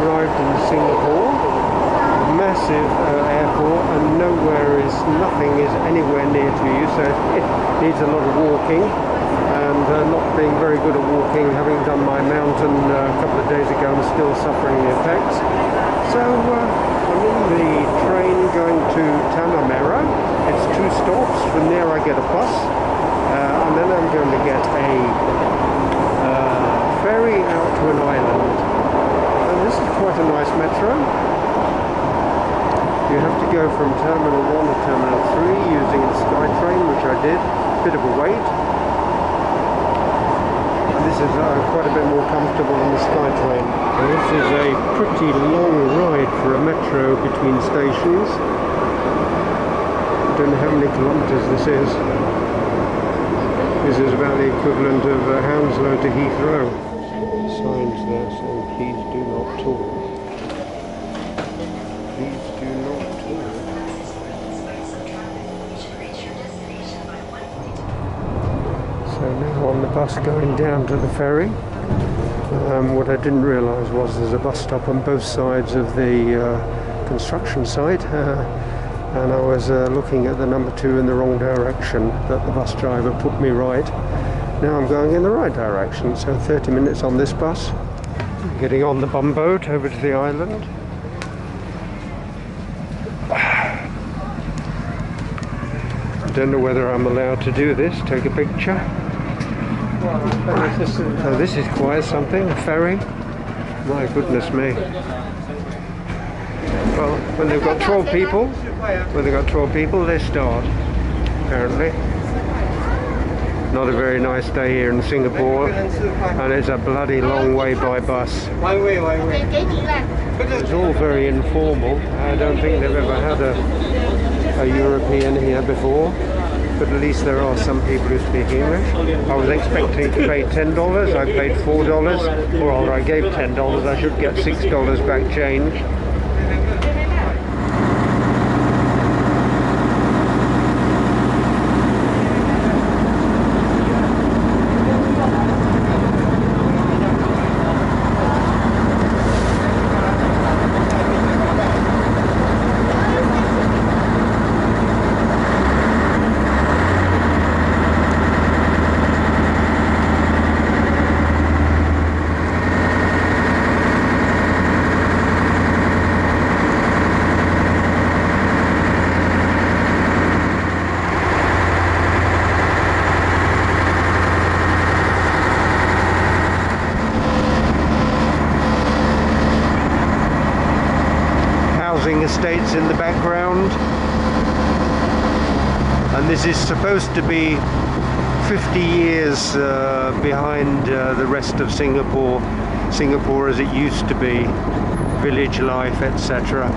arrived in Singapore, massive airport, and nothing is anywhere near to you, so it needs a lot of walking, and not being very good at walking, having done my mountain a couple of days ago, I'm still suffering the effects. So I'm in the train going to Tanah. It's 2 stops. From there I get a bus, and then I'm going to get a ferry out to an island. And this is quite a nice metro. You have to go from Terminal 1 to Terminal 3 using the SkyTrain, which I did. Bit of a wait. And this is quite a bit more comfortable than the SkyTrain. And this is a pretty long ride for a metro between stations. I don't know how many kilometres this is. This is about the equivalent of Hounslow to Heathrow. Signs there saying please do not talk. Please do not talk. So now on the bus going down to the ferry. What I didn't realise was there's a bus stop on both sides of the construction site. And I was looking at the number 2 in the wrong direction, but the bus driver put me right. Now I'm going in the right direction, so 30 minutes on this bus. Getting on the bumboat over to the island. I don't know whether I'm allowed to do this, take a picture. Oh, this is quite something, a ferry. My goodness me. Well, when they've got 12 people, they start, apparently. Not a very nice day here in Singapore, and it's a bloody long way by bus. It's all very informal. I don't think they've ever had a European here before, but at least there are some people who speak English. I was expecting to pay $10, I paid $4, or rather I gave $10, I should get $6 back change. Estates in the background, and this is supposed to be 50 years behind the rest of Singapore as it used to be, village life, etc.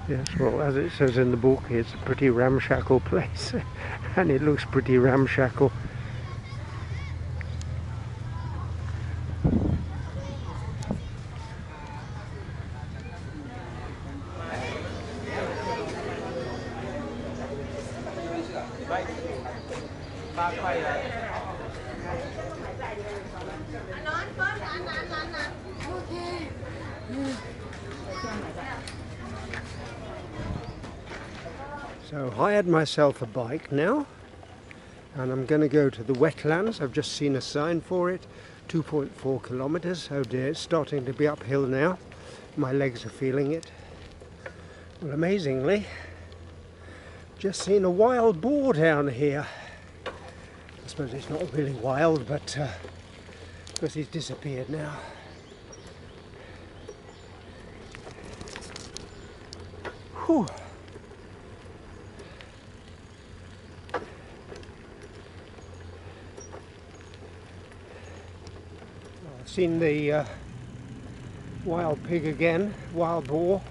Yes, well, as it says in the book, it's a pretty ramshackle place and it looks pretty ramshackle. So I hired myself a bike now, and I'm going to go to the wetlands. I've just seen a sign for it, 2.4 kilometers. Oh dear, it's starting to be uphill now. My legs are feeling it. Well, amazingly, just seen a wild boar down here. I suppose it's not really wild, but because he's disappeared now. Whew. I've seen the wild pig again, wild boar.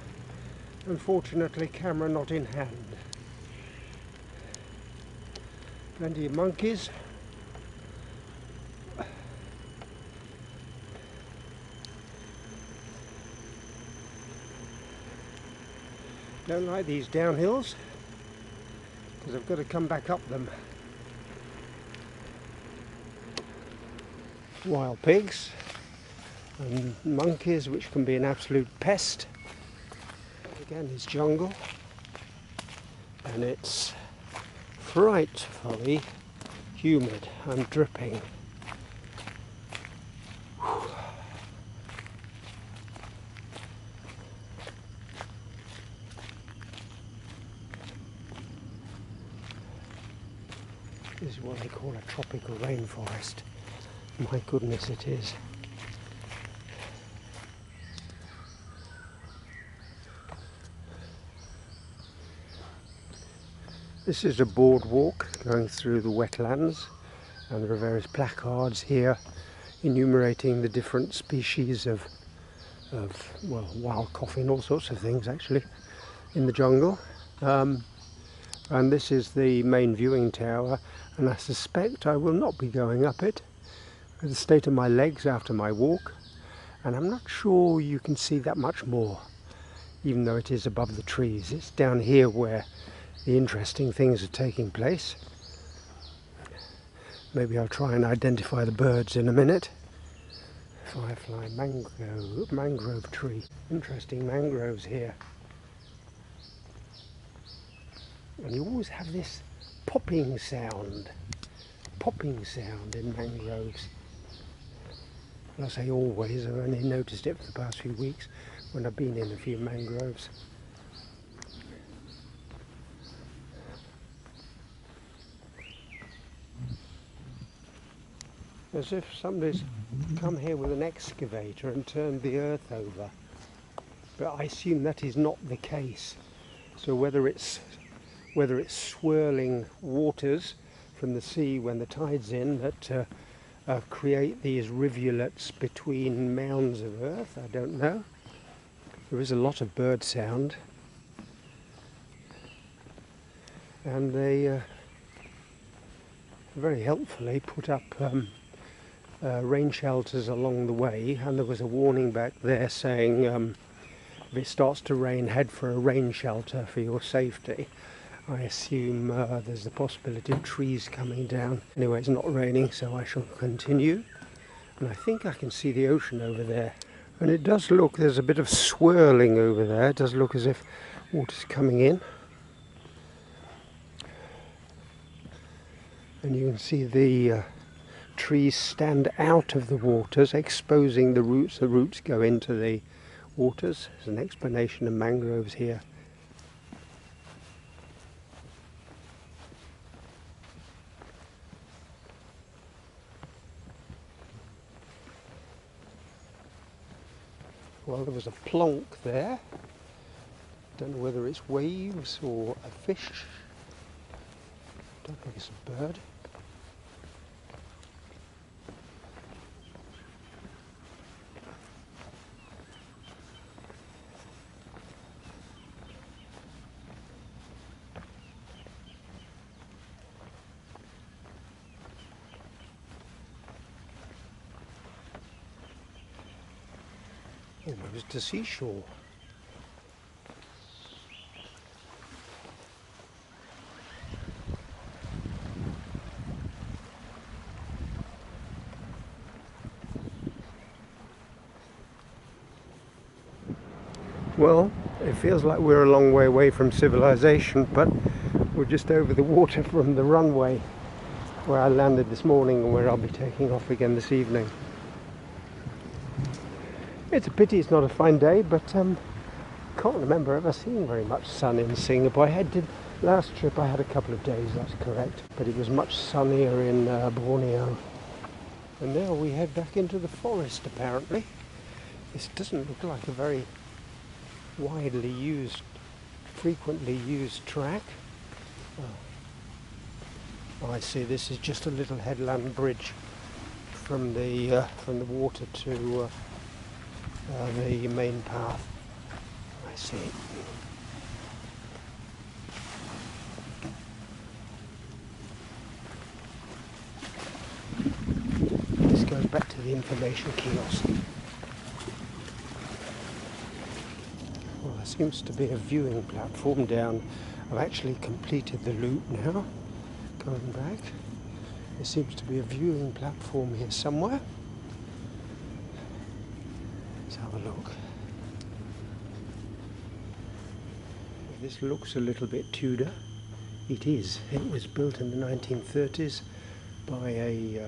Unfortunately, camera not in hand. Plenty of monkeys. Don't like these downhills because I've got to come back up them. wild pigs and monkeys, which can be an absolute pest. Again, it's jungle, and it's frightfully humid. I'm dripping. This is what they call a tropical rainforest. My goodness, it is. This is a boardwalk going through the wetlands, and there are various placards here enumerating the different species of well, wild coffee and all sorts of things actually in the jungle. And this is the main viewing tower, and I suspect I will not be going up it with the state of my legs after my walk, and I'm not sure you can see that much more, even though it is above the trees. It's down here where the interesting things are taking place. Maybe I'll try and identify the birds in a minute. Firefly mangrove tree. Interesting mangroves here. And you always have this popping sound in mangroves. And I say always, I've only noticed it for the past few weeks when I've been in a few mangroves. As if somebody's come here with an excavator and turned the earth over. But I assume that is not the case. So whether it's swirling waters from the sea when the tide's in that create these rivulets between mounds of earth, I don't know. There is a lot of bird sound, and they very helpfully put up rain shelters along the way, and there was a warning back there saying if it starts to rain, head for a rain shelter for your safety. I assume there's the possibility of trees coming down. Anyway, it's not raining, so I shall continue. And I think I can see the ocean over there. And it does look, there's a bit of swirling over there. It does look as if water's coming in. And you can see the trees stand out of the waters, exposing the roots. The roots go into the waters. There's an explanation of mangroves here. Well, there was a plonk there. Don't know whether it's waves or a fish. Don't think it's a bird. Almost a seashore. Well, it feels like we're a long way away from civilization, but we're just over the water from the runway where I landed this morning and where I'll be taking off again this evening. It's a pity it's not a fine day, but can't remember ever seeing very much sun in Singapore. Last trip I had a couple of days, that's correct, but it was much sunnier in Borneo. And now we head back into the forest apparently. This doesn't look like a very widely used, frequently used track. Oh, I see, this is just a little headland bridge from the water to the main path. I see. This goes back to the information kiosk. Well, there seems to be a viewing platform down. I've actually completed the loop now, going back. There seems to be a viewing platform here somewhere. a look. This looks a little bit Tudor. It is. It was built in the 1930s by a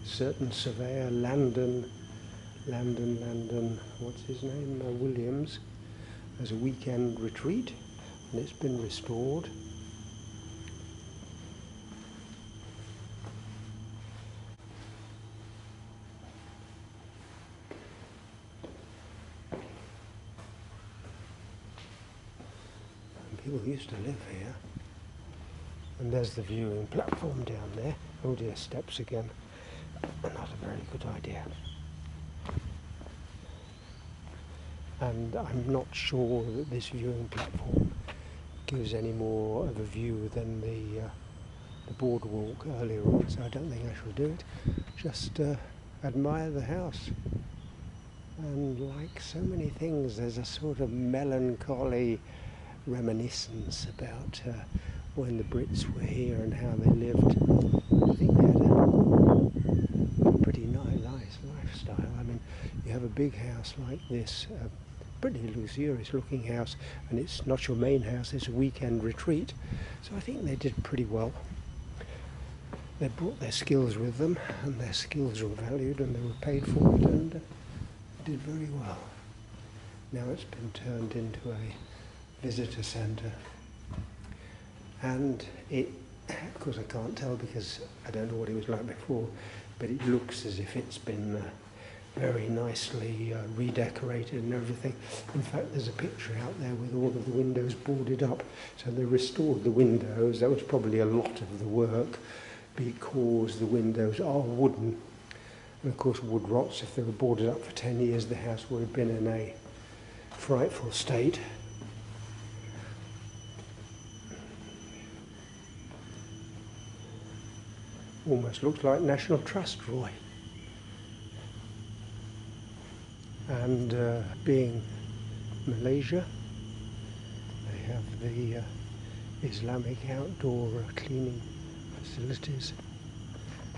certain surveyor, Landon, what's his name? Williams, as a weekend retreat, and it's been restored. People used to live here. And there's the viewing platform down there. Oh dear, steps again. Not a very good idea. And I'm not sure that this viewing platform gives any more of a view than the boardwalk earlier on, so I don't think I shall do it. Just admire the house. And like so many things, there's a sort of melancholy reminiscence about when the Brits were here and how they lived. I think they had a pretty nice lifestyle. I mean, you have a big house like this, a pretty luxurious looking house, and it's not your main house, it's a weekend retreat. So I think they did pretty well. They brought their skills with them, and their skills were valued, and they were paid for it, and did very well. Now it's been turned into a visitor centre, and it, of course I can't tell because I don't know what it was like before, but it looks as if it's been very nicely redecorated and everything. In fact, there's a picture out there with all of the windows boarded up, so they restored the windows. That was probably a lot of the work because the windows are wooden, and of course wood rots. If they were boarded up for 10 years, the house would have been in a frightful state. Almost looks like National Trust, Roy. And being Malaysia, they have the Islamic outdoor cleaning facilities.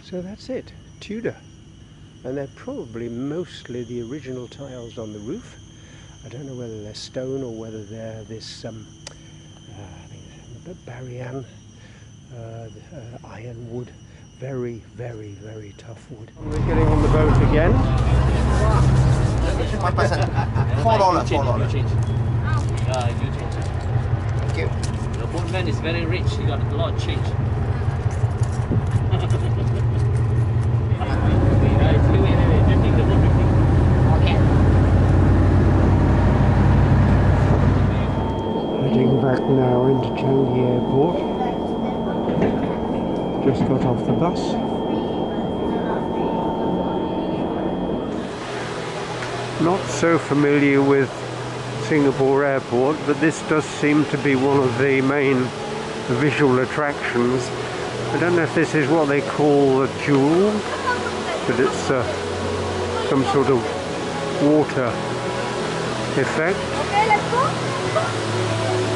So that's it, Tudor. And they're probably mostly the original tiles on the roof. I don't know whether they're stone or whether they're this I think it's Barrian iron wood. Very, very, very tough wood. We're getting on the boat again. 1 person. $4. You change. You change. Thank you. The boatman is very rich. He got a lot of change. Heading back now into Changi Airport. Just got off the bus. Not so familiar with Singapore Airport, but this does seem to be one of the main visual attractions. I don't know if this is what they call a jewel, but it's some sort of water effect. Okay, let's go.